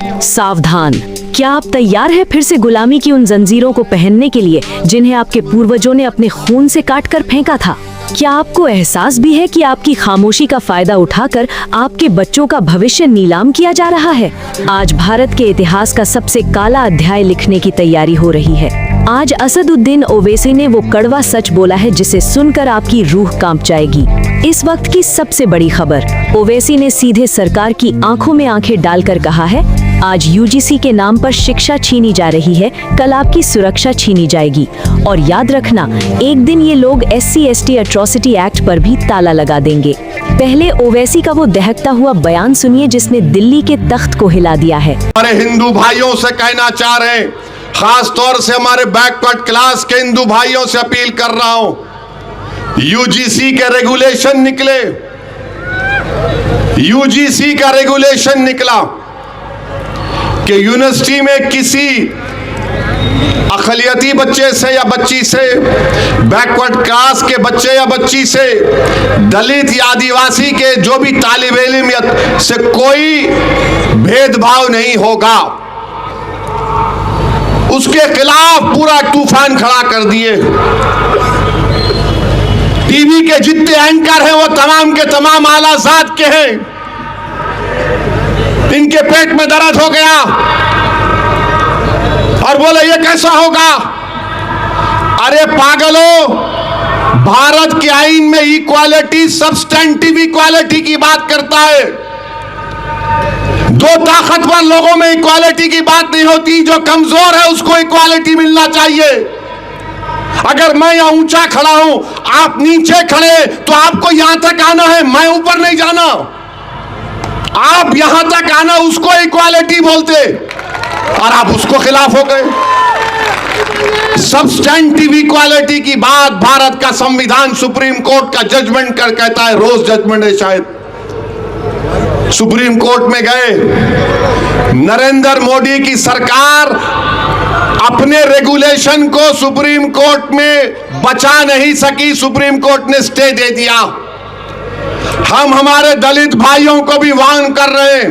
सावधान, क्या आप तैयार हैं फिर से गुलामी की उन जंजीरों को पहनने के लिए जिन्हें आपके पूर्वजों ने अपने खून से काटकर फेंका था? क्या आपको एहसास भी है कि आपकी खामोशी का फायदा उठाकर आपके बच्चों का भविष्य नीलाम किया जा रहा है? आज भारत के इतिहास का सबसे काला अध्याय लिखने की तैयारी हो रही है। आज असदुद्दीन ओवैसी ने वो कड़वा सच बोला है जिसे सुनकर आपकी रूह कांप जाएगी। इस वक्त की सबसे बड़ी खबर, ओवैसी ने सीधे सरकार की आंखों में आंखें डालकर कहा है, आज यूजीसी के नाम पर शिक्षा छीनी जा रही है, कल आपकी सुरक्षा छीनी जाएगी। और याद रखना, एक दिन ये लोग SC/ST एट्रोसिटी एक्ट पर भी ताला लगा देंगे। पहले ओवैसी का वो दहकता हुआ बयान सुनिए जिसने दिल्ली के तख्त को हिला दिया है। हमारे हिंदू भाइयों से कहना चाह रहे हैं, खास तौर से हमारे बैकवर्ड क्लास के हिंदू भाइयों से अपील कर रहा हूं, यूजीसी के रेगुलेशन निकले, यूजीसी का रेगुलेशन निकला कि यूनिवर्सिटी में किसी अक़लियती बच्चे से या बच्ची से, बैकवर्ड क्लास के बच्चे या बच्ची से, दलित या आदिवासी के जो भी तालिब इल्म से कोई भेदभाव नहीं होगा। उसके खिलाफ पूरा तूफान खड़ा कर दिए। टीवी के जितने एंकर हैं वो तमाम के तमाम आला ज़ात के हैं। इनके पेट में दर्द हो गया और बोले ये कैसा होगा? अरे पागलों, भारत के आईन में इक्वालिटी, सब्सटेंटिव इक्वालिटी की बात करता है। दो ताकतवर लोगों में इक्वालिटी की बात नहीं होती, जो कमजोर है उसको इक्वालिटी मिलना चाहिए। अगर मैं यहां ऊंचा खड़ा हूं, आप नीचे खड़े, तो आपको यहां तक आना है, मैं ऊपर नहीं जाना। आप यहां तक आना, उसको इक्वालिटी बोलते और आप उसको खिलाफ हो गए। सब्सटेंटिव इक्वालिटी की बात भारत का संविधान सुप्रीम कोर्ट का जजमेंट कर कहता है, रोज जजमेंट है शायद। सुप्रीम कोर्ट में गए, नरेंद्र मोदी की सरकार अपने रेगुलेशन को सुप्रीम कोर्ट में बचा नहीं सकी, सुप्रीम कोर्ट ने स्टे दे दिया। हम हमारे दलित भाइयों को भी वार्न कर रहे हैं,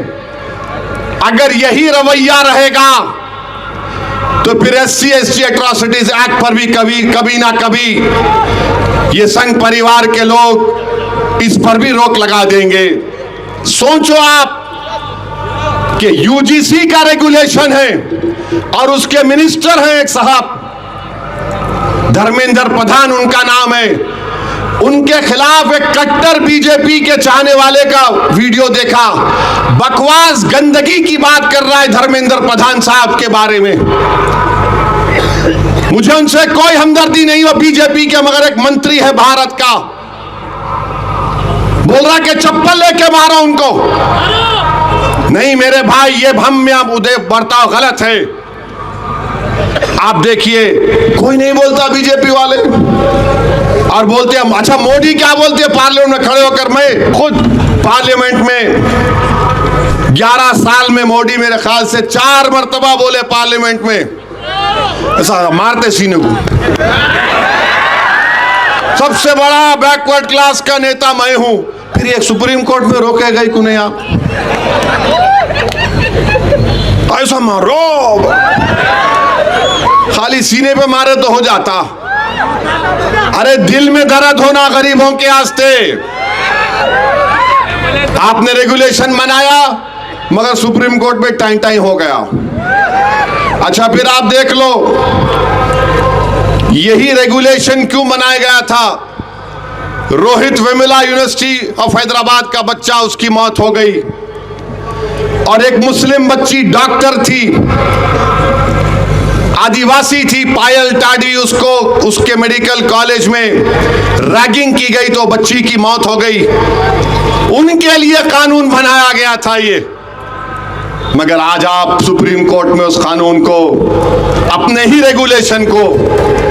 अगर यही रवैया रहेगा तो फिर SC/ST एट्रोसिटीज एक्ट पर भी कभी ना कभी ये संघ परिवार के लोग इस पर भी रोक लगा देंगे। सोचो आप कि यूजीसी का रेगुलेशन है और उसके मिनिस्टर हैं एक साहब, धर्मेंद्र प्रधान उनका नाम है, उनके खिलाफ एक कट्टर बीजेपी के चाहने वाले का वीडियो देखा, बकवास गंदगी की बात कर रहा है धर्मेंद्र प्रधान साहब के बारे में। मुझे उनसे कोई हमदर्दी नहीं हो, बीजेपी के मगर एक मंत्री है भारत का, बोल रहा कि चप्पल लेके मारो उनको। नहीं मेरे भाई, ये भम्य उदय बर्ताव गलत है। आप देखिए, कोई नहीं बोलता बीजेपी वाले, और बोलते हैं अच्छा मोदी क्या बोलते हैं पार्लियामेंट में खड़े होकर। मैं खुद पार्लियामेंट में 11 साल में मोदी मेरे ख्याल से 4 मरतबा बोले पार्लियामेंट में, ऐसा मारते सीने को। सबसे बड़ा बैकवर्ड क्लास का नेता मैं हूं, फिर ये सुप्रीम कोर्ट में रोके गए क्यों नहीं आप? ऐसा मारो, खाली सीने पे मारे तो हो जाता। अरे दिल में दर्द होना गरीबों के वास्ते। आपने रेगुलेशन बनाया मगर सुप्रीम कोर्ट में टाइम टाइम हो गया। अच्छा फिर आप देख लो, यही रेगुलेशन क्यों बनाया गया था? रोहित वेमुला यूनिवर्सिटी ऑफ हैदराबाद का बच्चा, उसकी मौत हो गई, और एक मुस्लिम बच्ची डॉक्टर थी, आदिवासी थी, पायल टाडी, उसको उसके मेडिकल कॉलेज में रैगिंग की गई तो बच्ची की मौत हो गई। उनके लिए कानून बनाया गया था ये, मगर आज आप सुप्रीम कोर्ट में उस कानून को, अपने ही रेगुलेशन को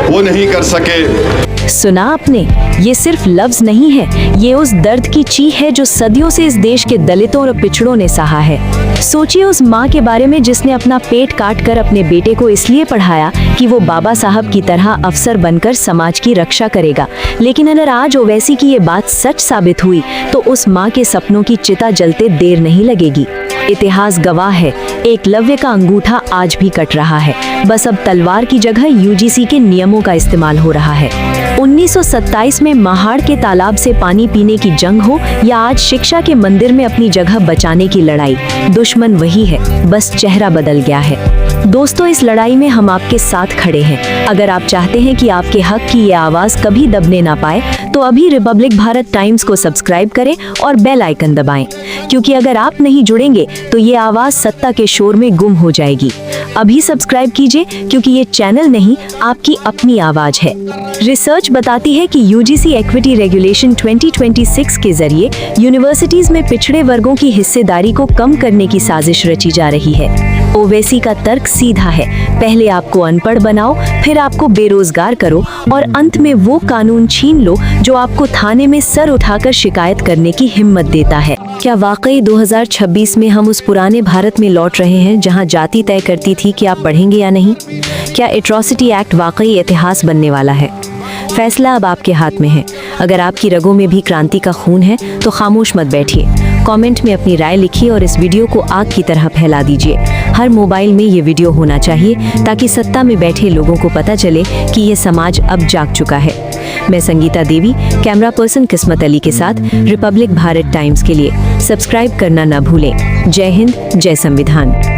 वो नहीं कर सके। सुना आपने, ये सिर्फ लफ्ज नहीं है, ये उस दर्द की चीख है जो सदियों से इस देश के दलितों और पिछड़ों ने सहा है। सोचिए उस माँ के बारे में जिसने अपना पेट काट कर अपने बेटे को इसलिए पढ़ाया कि वो बाबा साहब की तरह अफसर बनकर समाज की रक्षा करेगा। लेकिन अगर आज ओवैसी की ये बात सच साबित हुई तो उस माँ के सपनों की चिता जलते देर नहीं लगेगी। इतिहास गवाह है, एकलव्य का अंगूठा आज भी कट रहा है। बस अब तलवार की जगह यूजीसी के नियमों का इस्तेमाल हो रहा है। 1927 में महाड़ के तालाब से पानी पीने की जंग हो या आज शिक्षा के मंदिर में अपनी जगह बचाने की लड़ाई, दुश्मन वही है, बस चेहरा बदल गया है। दोस्तों, इस लड़ाई में हम आपके साथ खड़े हैं। अगर आप चाहते हैं कि आपके हक की ये आवाज कभी दबने ना पाए, तो अभी रिपब्लिक भारत टाइम्स को सब्सक्राइब करें और बेल आइकन दबाएं, क्योंकि अगर आप नहीं जुड़ेंगे तो ये आवाज सत्ता के शोर में गुम हो जाएगी। अभी सब्सक्राइब कीजिए, क्योंकि ये चैनल नहीं, आपकी अपनी आवाज है। रिसर्च बताती है कि यूजीसी इक्विटी रेगुलेशन 2026 के जरिए यूनिवर्सिटीज में पिछड़े वर्गों की हिस्सेदारी को कम करने की साजिश रची जा रही है। ओवैसी का तर्क सीधा है, पहले आपको अनपढ़ बनाओ, फिर आपको बेरोजगार करो और अंत में वो कानून छीन लो जो आपको थाने में सर उठाकर शिकायत करने की हिम्मत देता है। क्या वाकई 2026 में हम उस पुराने भारत में लौट रहे हैं जहां जाति तय करती थी कि आप पढ़ेंगे या नहीं? क्या एट्रॉसिटी एक्ट वाकई इतिहास बनने वाला है? फैसला अब आपके हाथ में है। अगर आपकी रगों में भी क्रांति का खून है तो खामोश मत बैठिए, कमेंट में अपनी राय लिखिए और इस वीडियो को आग की तरह फैला दीजिए। हर मोबाइल में ये वीडियो होना चाहिए ताकि सत्ता में बैठे लोगों को पता चले कि ये समाज अब जाग चुका है। मैं संगीता देवी, कैमरा पर्सन किस्मत अली के साथ रिपब्लिक भारत टाइम्स के लिए। सब्सक्राइब करना न भूलें। जय हिंद, जय संविधान।